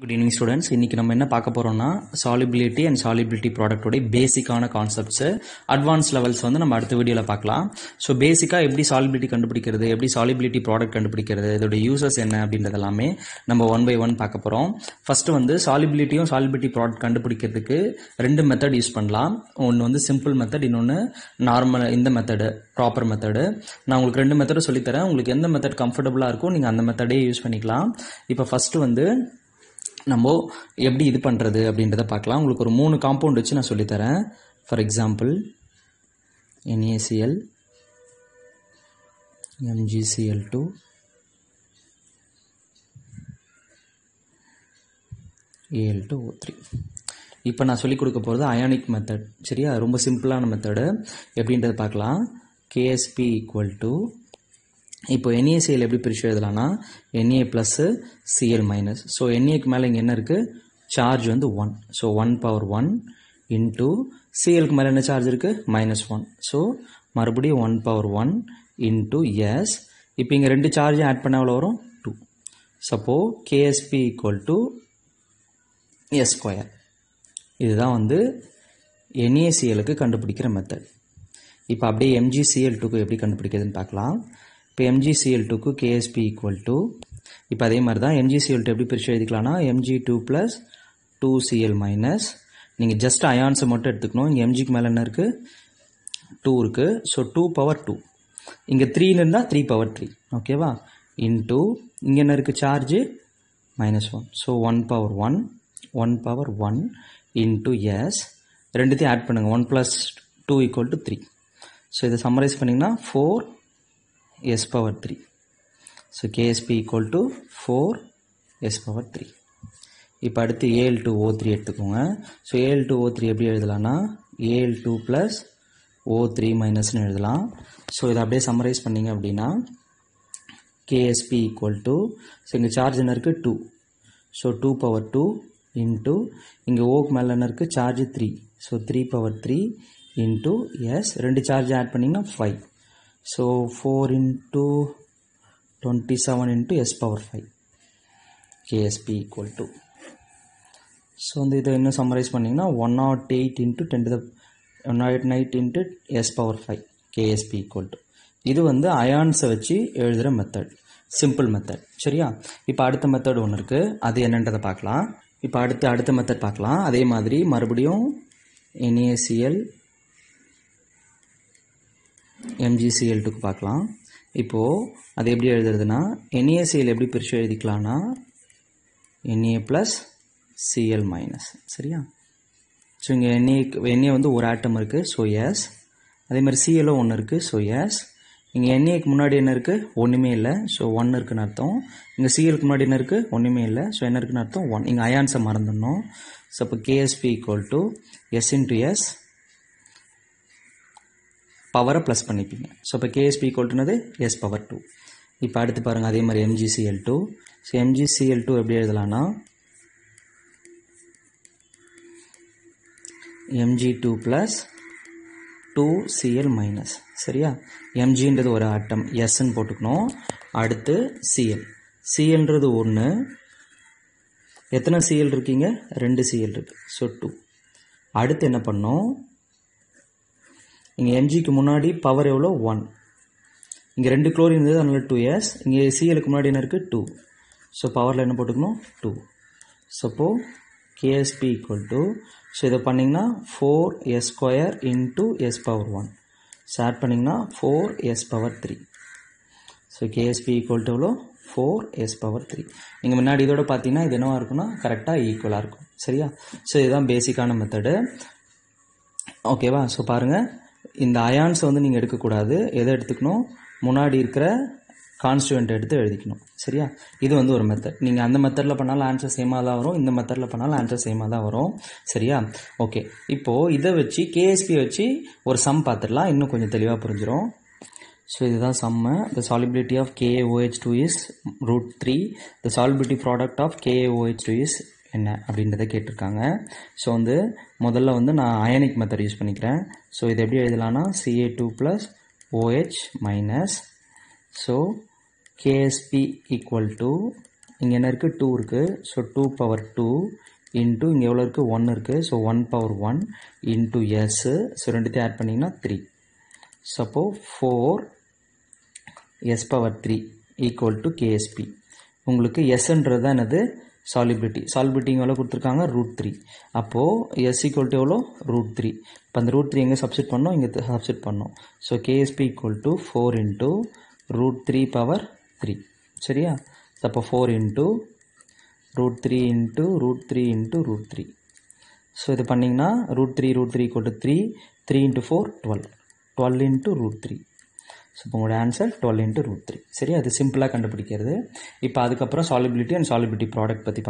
Good evening students. இன்னைக்கு நம்ம என்ன பார்க்க போறோம்னா solubility and solubility product ஓட பேசிக்கான கான்செப்ட்ஸ் அட்வான்ஸ் லெவல்ஸ் வந்து நம்ம அடுத்த வீடியோல பார்க்கலாம். சோ பேசிக்கா எப்படி solubility கண்டுபிடிக்கிறது, எப்படி solubility product கண்டுபிடிக்கிறது, இதோட யூசஸ் என்ன அப்படின்றது எல்லாமே நம்ம ஒன் பை ஒன் பார்க்க போறோம். ஃபர்ஸ்ட் வந்து solubilityயும் solubility product கண்டுபிடிக்கிறதுக்கு ரெண்டு மெத்தட் யூஸ் பண்ணலாம். ஒன்னு வந்து சிம்பிள் மெத்தட், இன்னொன்னு நார்மல் இந்த மெத்தட் ப்ராப்பர் மெத்தட். நான் உங்களுக்கு ரெண்டு மெத்தட் சொல்லி தரேன். உங்களுக்கு எந்த மெத்தட் கம்ஃபர்ட்டபிளா இருக்கோ நீங்க அந்த மெத்தடே யூஸ் பண்ணிக்கலாம். இப்போ ஃபர்ஸ்ட் வந்து நம்ம எப்படி இது பண்றது அப்படின்றத பார்க்கலாம். உங்களுக்கு ஒரு மூணு காம்பவுண்ட் வச்சு நான் சொல்லி தரேன். For example NaCl, MgCl2, Al2O3. இப்போ நான் சொல்லி கொடுக்க போகிறது அயானிக் மெத்தட். சரியா, ரொம்ப சிம்பிளான மெத்தடு. எப்படின்றத பார்க்கலாம். KSP ஈக்குவல் டு, இப்போ NaCl எப்படி பிரிச்சு எழுதலாம்னா Na plus Cl minus. So Naக்கு மேலே இங்கே என்ன இருக்குது, சார்ஜ் வந்து 1. ஸோ 1/1 இன்ட்டு Clக்கு மேலே என்ன சார்ஜ் இருக்குது, -1. ஸோ மறுபடியும் 1/1 இன்ட்டு எஸ். இப்போ இங்கே ரெண்டு சார்ஜும் ஆட் பண்ண எவ்வளோ வரும், 2. சப்போ KSP ஈக்குவல் டு S². இதுதான் வந்து NaClக்கு கண்டுபிடிக்கிற மெத்தட். இப்போ அப்படியே MgCl2க்கு எப்படி கண்டுபிடிக்கிறதுன்னு பார்க்கலாம். இப்போ MgCl2க்கு KSP ஈக்குவல் டு, இப்போ அதே மாதிரி தான் MgCl2 எப்படி பிரித்து எழுதிக்கலாம்னா Mg2 + 2Cl மைனஸ். நீங்கள் ஜஸ்ட் அயான்ஸை மட்டும் எடுத்துக்கணும். இங்கே Mgக்கு மேலே என்ன இருக்குது, 2 இருக்குது. ஸோ 2/2. இங்கே 3ன்னு இருந்தால் 3/3. ஓகேவா, இன்ட்டு இங்கே என்ன இருக்குது, சார்ஜு -1. So 1/1 into S. ரெண்டுத்தையும் ஆட் பண்ணுங்கள். 1 + 2 = 3. ஸோ இதை சம்மரைஸ் பண்ணிங்கன்னா 4s/3. So KSP equal to 4s/3. இப்போ அடுத்து Al2O3 எடுத்துக்கோங்க. ஸோ Al2O3 எப்படி எழுதலாம்னா Al2 + O3 மைனஸ்னு எழுதலாம். ஸோ இதை அப்படியே சம்மரைஸ் பண்ணிங்க அப்படின்னா KSP ஈக்குவல் டு, ஸோ இங்கே சார்ஜ் என்ன இருக்குது, 2. ஸோ 2/2 இன்ட்டு இங்கே ஓக்கு மேலே என்ன இருக்குது, சார்ஜ் 3. So 3/3 into S. ரெண்டு சார்ஜ் ஆட் பண்ணிங்கன்னா 5. So 4 into 27 into s/5. KSP equal to, so வந்து இதை இன்னும் சம்மரைஸ் பண்ணிங்கன்னா 108 into 108 into s/5. KSP equal to, இது வந்து அயான்ஸை வச்சு எழுதுகிற மெத்தட், சிம்பிள் மெத்தட். சரியா, இப்போ அடுத்த மெத்தட் ஒன்று இருக்குது, அது என்னன்றதை பார்க்கலாம். இப்போ அடுத்த மெத்தட் பார்க்கலாம். அதே மாதிரி மறுபடியும் NaCl, MgCl2க்கு பார்க்கலாம். இப்போது அது எப்படி எழுதுறதுன்னா NaCl எப்படி பிரித்து எழுதிக்கலாம்னா Na + Cl மைனஸ். சரியா, ஸோ இங்கே Na வந்து ஒரு ஆட்டம் இருக்குது. So S. அதே மாதிரி Cl ஒன்று இருக்குது. So S. இங்கே Naக்கு முன்னாடி என்ன இருக்குது, ஒன்றுமே இல்லை. ஸோ 1 இருக்குன்னு அர்த்தம். இங்கே Clக்கு முன்னாடி என்ன இருக்குது, ஒன்றுமே இல்லை. ஸோ என்ன இருக்குன்னு அர்த்தம், 1. இங்கே அயான்ஸை மறந்துடணும். ஸோ இப்போ KSP equal to S × S, பவரை ப்ளஸ் பண்ணிப்பீங்க. ஸோ இப்போ KSP ஈக்குவல் டுனது S/2. இப்போ அடுத்து பாருங்கள், அதே மாதிரி MgCl2. ஸோ MgCl2 எப்படி எழுதலாம்னா Mg2 + 2Cl மைனஸ். சரியா, Mgன்றது ஒரு ஆட்டம், Sன்னு போட்டுக்கணும். அடுத்து Cl, Clன்றது 1. எத்தனை Cl இருக்கீங்க, 2 Cl இருக்கு. ஸோ 2. அடுத்து என்ன பண்ணோம், இங்கே Mgக்கு முன்னாடி பவர் எவ்வளோ, 1. இங்கே 2 குளோரின் இருந்தது, அதனால 2s. இங்கே Clக்கு முன்னாடி என்ன இருக்குது, 2. ஸோ பவரில் என்ன போட்டுக்கணும், 2. சப்போ KSP ஈக்குவல் டு, ஸோ இதை பண்ணிங்கன்னா 4s² into s/1. So add பண்ணிங்கன்னா 4s/3. So KSP equal to எவ்வளோ, 4s/3. நீங்கள் முன்னாடி இதோட பார்த்தீங்கன்னா இது என்னவா இருக்குன்னா கரெக்டாக ஈக்குவலாக இருக்கும். சரியா, ஸோ இதுதான் பேசிக்கான மெத்தடு. ஓகேவா, ஸோ பாருங்கள், இந்த அயான்ஸை வந்து நீங்கள் எடுக்கக்கூடாது. எதை எடுத்துக்கணும், முன்னாடி இருக்கிற கான்ஸ்டுவெண்ட் எடுத்து எழுதிக்கணும். சரியா, இது வந்து ஒரு மெத்தட். நீங்கள் அந்த மெத்தடில் பண்ணாலும் ஆன்சர் சேமாக தான் வரும், இந்த மெத்தடில் பண்ணாலும் ஆன்சர் சேமாக தான் வரும். சரியா, ஓகே. இப்போது இதை வச்சு KSP வச்சு ஒரு சம் பார்த்துடலாம், இன்னும் கொஞ்சம் தெளிவாக புரிஞ்சிடும். ஸோ இதுதான் சம்மு. The solubility of KaOH2 is √3. The solubility product of KaOH2 is என்ன அப்படின்றத கேட்டிருக்காங்க. ஸோ வந்து முதல்ல வந்து நான் அயனிக் மெத்தட் யூஸ் பண்ணிக்கிறேன். ஸோ இதை எப்படி எழுதலாம்னா Ca2 + OH minus. So KSP equal to இங்கே என்ன இருக்குது 2 இருக்குது. ஸோ 2 power 2 இன்ட்டு இங்கே எவ்வளோ இருக்குது 1 இருக்குது. So 1 power 1 into S. So ரெண்டுத்தையும் ஆட் பண்ணிங்கன்னா 3. சப்போ 4 s power 3 equal to KSP. உங்களுக்கு எஸ்ன்றது தான் என்னது சாலிபிலிட்டி. சாலிபிலிட்டி இங்கே எவ்வளோ கொடுத்துருக்காங்க √3. அப்போது எஸ் ஈக்குவல் டு எவ்வளோ √3. இப்போ அந்த √3 எங்கே சப்ஸ்டிட் பண்ணோம், இங்கே சப்ஸ்டிட் பண்ணோம். So KSP equal to 4 into √3 power 3. சரியா? அப்போ 4 இன்ட்டு √3 இன்ட்டு √3 இன்ட்டு √3. ஸோ இது பண்ணிங்கன்னா √3 equal to 3. 3 into 4 12. 12 into √3. So இப்போ உங்களோட ஆன்சர் 12 இன்ட்டு √3. சரி, அது சிம்பிளாக கண்டுபிடிக்கிறது. இப்போ அதுக்கப்புறம் சாலிபிலிட்டி அண்ட் சாலிபிலிட்டி ப்ராடக்ட் பற்றி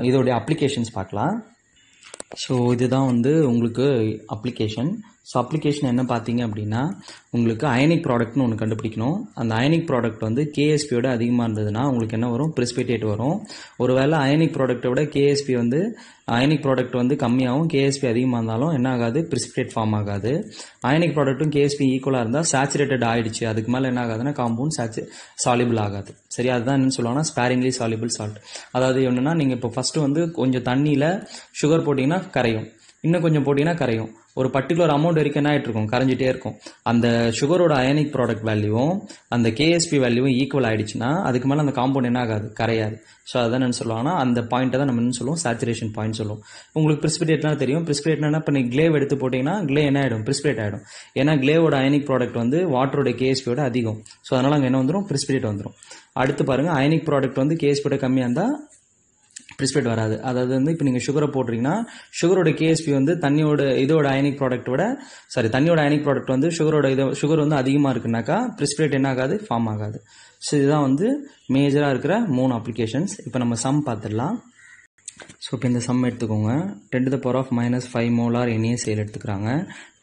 இதோடைய அப்ளிகேஷன்ஸ் பார்க்கலாம். ஸோ இதுதான் வந்து உங்களுக்கு அப்ளிகேஷன். ஸோ அப்ளிகேஷன் என்ன பார்த்தீங்க அப்படின்னா, உங்களுக்கு அயனிக் ப்ராடக்ட்னு ஒன்று கண்டுபிடிக்கணும். அந்த அயனிக் ப்ராடக்ட் வந்து கேஎஸ்பியோட அதிகமாக இருந்ததுன்னா உங்களுக்கு என்ன வரும், பிரிசிபிடேட் வரும். ஒருவேளை அயனிக் ப்ராடக்ட்டோட கேஎஸ்பி வந்து அயனிக் ப்ராடக்ட் வந்து கம்மியாகவும் கேஎஸ்பி அதிகமாக இருந்தாலும் என்ன ஆகாது, பிரிசிபிடேட் ஃபார்ம் ஆகாது. அயனிக் ப்ராடக்ட்டும் கேஎஸ்பி ஈக்குவலாக இருந்தால் சேச்சுரேட்டட் ஆகிடுச்சு, அதுக்கு மேலே என்ன ஆகாதுன்னா காம்பவுண்ட் சாலிபிள் ஆகாது. சரி, அதுதான் என்னன்னு சொல்லுவாங்கன்னா ஸ்பேரிங்லி சாலிபிள் சால்ட். அதாவது என்னென்னா, நீங்கள் இப்போ ஃபஸ்ட்டு வந்து கொஞ்சம் தண்ணியில் சுகர் போட்டிங்கன்னா கரையும், இன்னும் கொஞ்சம் போட்டிங்கன்னா கரையும். ஒரு பர்டிகுலர் அமௌண்ட் வரைக்கும் என்ன ஆகிட்டு இருக்கும், கரைஞ்சிட்டே இருக்கும். அந்த சுகரோட அயனிக் ப்ராடக்ட் வேல்யூவும் அந்த கேஎஸ்பி வேல்யூவும் ஈக்குவல் ஆகிடுச்சுன்னா அதுக்கு மேலே அந்த காம்பவுண்ட் என்ன ஆகாது, கரையாது. ஸோ அதான் என்ன சொல்லுவாங்கன்னா அந்த பாயிண்ட்டை தான் நம்ம என்ன சொல்லுவோம், சேச்சுரேஷன் பாயிண்ட் சொல்லுவோம். உங்களுக்கு பிரிசிபிடேட்னா தெரியும். பிரிசிபிடேட்னா இப்போ நீங்கள் கிளேவ் எடுத்து போட்டிங்கன்னா கிளே என்ன ஆகிடும், பிரிசிபிடேட் ஆகிடும். ஏன்னா கிளேவோட அயனிக் ப்ராடக்ட் வந்து வாட்டரோட கேஎஸ்பியோட அதிகம். ஸோ அதனால் அங்கே என்ன வந்துடும், பிரிசிபிடேட் வந்துடும். அடுத்து பாருங்கள், அயனிக் ப்ராடக்ட் வந்து கேஎஸ்பியோட கம்மியாக இருந்தால் பிரிசிபிடேட் வராது. அதாவது வந்து இப்போ நீங்கள் சுகரை போடுறீங்கன்னா சுகரோட கேஎஸ்பி வந்து இதோட அயனிக் ப்ராடக்ட்டோட தண்ணியோட அயனிக் ப்ராடக்ட் வந்து சுகர் வந்து அதிகமாக இருக்குனாக்கா பிரிசிபிடேட் என்ன ஆகாது, ஃபார்ம் ஆகாது. ஸோ இதுதான் வந்து மேஜராக இருக்கிற 3 அப்ளிகேஷன்ஸ். இப்போ நம்ம சம் பார்த்துடலாம். ஸோ இப்போ இந்த சம் எடுத்துக்கோங்க. 10⁻⁻5 மோலார் NaCl எடுத்துக்கிறாங்க.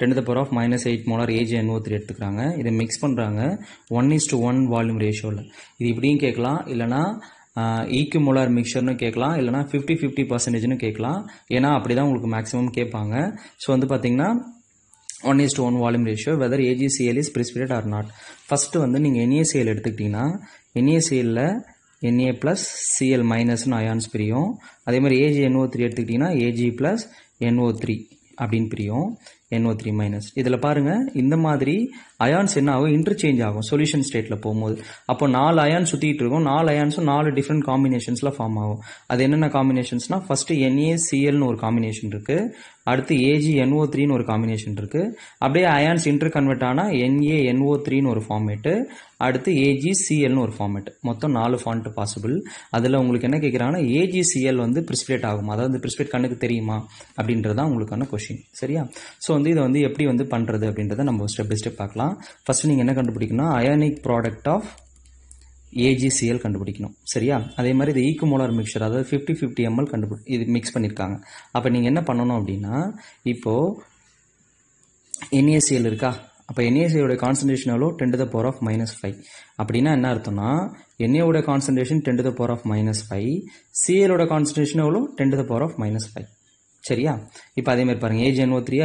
10⁻⁻8 மோலார் AgNO3 எடுத்துக்கிறாங்க. இதை மிக்ஸ் பண்ணுறாங்க 1:1 வால்யூம் ரேஷியோவில். இது இப்படியும் கேட்கலாம், இல்லைனா ஈக்குமோலார் மிக்சர்னு கேட்கலாம், இல்லைனா 50-50% கேட்கலாம். ஏன்னா அப்படி தான் உங்களுக்கு மேக்ஸிமம் கேட்பாங்க. ஸோ வந்து பார்த்தீங்கன்னா 1:1 volume ratio, whether AgCl is precipitate or not. First வந்து நீங்கள் NaCl எடுத்துக்கிட்டிங்கன்னா NaCl Na ப்ளஸ் Cl மைனஸ்னு அயான்ஸ் பிரியும். அதே மாதிரி AgNO3 எடுத்துக்கிட்டிங்கன்னா Ag ப்ளஸ் NO3 அப்படின்னு பிரியும், NO3 மைனஸ். இதில் பாருங்கள், இந்த மாதிரி அயான்ஸ் என்ன ஆகும், இன்டர்சேஞ்ச் ஆகும் சொல்யூஷன் ஸ்டேட்டில் போகும்போது. அப்போ 4 அயான்ஸ் சுற்றிட்டு இருக்கும். 4 அயான்ஸும் 4 டிஃப்ரெண்ட் காம்பினேஷன்ஸில் ஃபார்ம் ஆகும். அது என்னென்ன காம்பினேஷன்ஸ்னால், ஃபஸ்ட்டு NaClன்னு ஒரு காம்பினேஷன் இருக்குது, அடுத்து AgNO3ன்னு ஒரு காம்பினேஷன் இருக்குது. அப்படியே அயான்ஸ் இன்டர் கன்வெர்ட் ஆனால் NaNO3ன்னு ஒரு ஃபார்மேட்டு, அடுத்து AgClன்னு ஒரு ஃபார்மேட். மொத்தம் 4 ஃபார்மேட் பாசிபிள். அதில் உங்களுக்கு என்ன கேட்குறாங்கன்னா, AgCl வந்து பிரிசிபிடேட் ஆகுமா, அதாவது பிரிசிபிடேட் கண்ணுக்கு தெரியுமா அப்படின்றது தான் உங்களுக்கான கொஷின். சரியா? ஸோ வந்து இதை வந்து எப்படி வந்து பண்ணுறது அப்படின்றத நம்ம ஸ்டெப் பை ஸ்டெப் பார்க்கலாம். ஃபஸ்ட்டு நீங்கள் என்ன கண்டுபிடிக்கணும், அயானிக் ப்ராடக்ட் ஆஃப் AgCl கண்டுபிடிக்கணும். சரியா? அதே மாதிரி இது ஈக்குமோலார் மிக்சர், அதாவது 50-50 ml இது மிக்ஸ் பண்ணியிருக்காங்க. அப்போ நீங்கள் என்ன பண்ணணும் அப்படின்னா, இப்போது NaCl இருக்கா, அப்போ NaClோட கான்சன்ட்ரேஷன் எவ்வளோ, 10⁻⁻5. அப்படின்னா என்ன அர்த்தம்னா, Naவோட கான்சன்ட்ரேஷன் 10⁻⁻5, Clோட கான்சன்ட்ரேஷன் எவ்வளோ, 10⁻⁻5. சரியா? இப்போ அதே மாதிரி பாருங்கள், AgNO3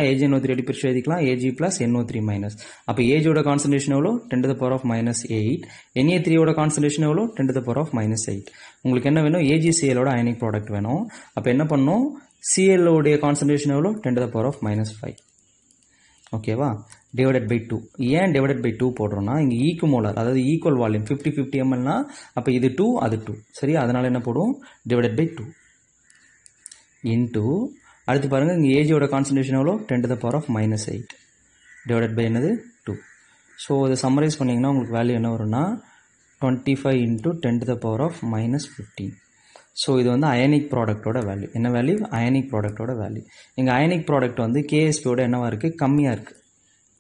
எப்படி பிரிச்சு எழுதிக்கலாம், Ag ப்ளஸ் NO3 மைனஸ். அப்போ ஏஜோட கான்சன்ட்ரேஷன் எவ்வளோ, 10⁻⁻8. Na3யோட கான்சன்ட்ரேஷன் எவ்வளோ, 10⁻�8. உங்களுக்கு என்ன வேணும், AgClோட அயனிக் ப்ராடக்ட் வேணும். அப்போ என்ன பண்ணணும், Clோடைய கான்சன்ட்ரேஷன் எவ்வளோ, 10⁻⁻5. ஓகேவா? Divided by 2. ஏன் டிவைடட் பை 2 போடுறோம்னா, இங்கே ஈக்குமோலார், அதாவது ஈக்குவல் வால்யூம் 50-50 mlனா அப்போ இது 2 அது 2. சரியா? அதனால் என்ன போடுவோம், டிவைடட் பை 2 இன்டூ, அடுத்து பாருங்கள், இங்கே ஏஜோட கான்சன்ட்ரேஷன் எவ்வளோ, 10⁻⁻8 டிவைடட் பை என்னது 2. ஸோ இதை சம்மரைஸ் பண்ணிங்கன்னா உங்களுக்கு வேல்யூ என்ன வரும்னா 25 × 10⁻⁻15. ஸோ இது வந்து அயனிக் ப்ராடக்டோட வேல்யூ. என்ன வேல்யூ, அயனிக் ப்ராடக்டோட வேல்யூ. எங்கள் அயனிக் ப்ராடக்ட் வந்து கேஎஸ்பியோட என்னவாக இருக்குது, கம்மியாக இருக்குது.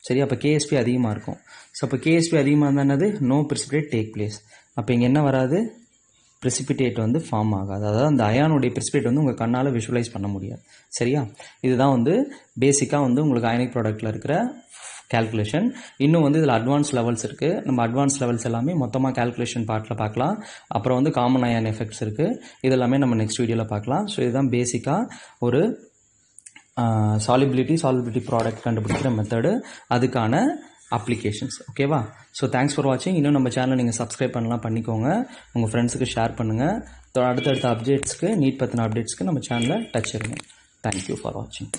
சரி, அப்போ கேஎஸ்பி அதிகமாக இருக்கும். ஸோ அப்போ கேஎஸ்பி அதிகமாக இருந்தால் என்னது, நோ பிரிசிபிடேட் டேக் பிளேஸ். அப்போ இங்கே என்ன வராது, பிரிசிபிடேட் வந்து ஃபார்ம் ஆகாது. அதாவது அந்த அயானுடைய பிரிசிபிடேட் வந்து உங்கள் கண்ணால் விஷுவலைஸ் பண்ண முடியாது. சரியா? இதுதான் வந்து பேசிக்காக வந்து உங்களுக்கு அயனிக் ப்ராடக்ட்டில் இருக்கிற கேல்குலேஷன். இன்னும் வந்து இதில் அட்வான்ஸ் லெவல்ஸ் இருக்குது. நம்ம அட்வான்ஸ் லெவல்ஸ் எல்லாமே மொத்தமாக கேல்குலேஷன் பார்ட்டில் பார்க்கலாம். அப்புறம் வந்து காமன் அயான் எஃபெக்ட்ஸ் இருக்குது. இது எல்லாமே நம்ம நெக்ஸ்ட் வீடியோவில் பார்க்கலாம். ஸோ இதுதான் பேசிக்காக ஒரு சாலிபிலிட்டி ப்ராடக்ட் கண்டுபிடிக்கிற மெத்தடு. அதுக்கான அப்ளிகேஷன்ஸ். ஓகேவா? ஸோ தேங்க்ஸ் ஃபார் வாட்சிங். இன்னும் நம்ம சேனலை நீங்கள் சப்ஸ்கிரைப் பண்ணலாம், பண்ணிக்கோங்க. உங்கள் ஃப்ரெண்ட்ஸுக்கு ஷேர் பண்ணுங்கள். அடுத்தடுத்த அப்டேட்ஸ்க்கு, நீட் பற்றின அப்டேட்ஸ்க்கு நம்ம சேனலை டச் இருங்க. தேங்க்யூ ஃபார் வாட்சிங்.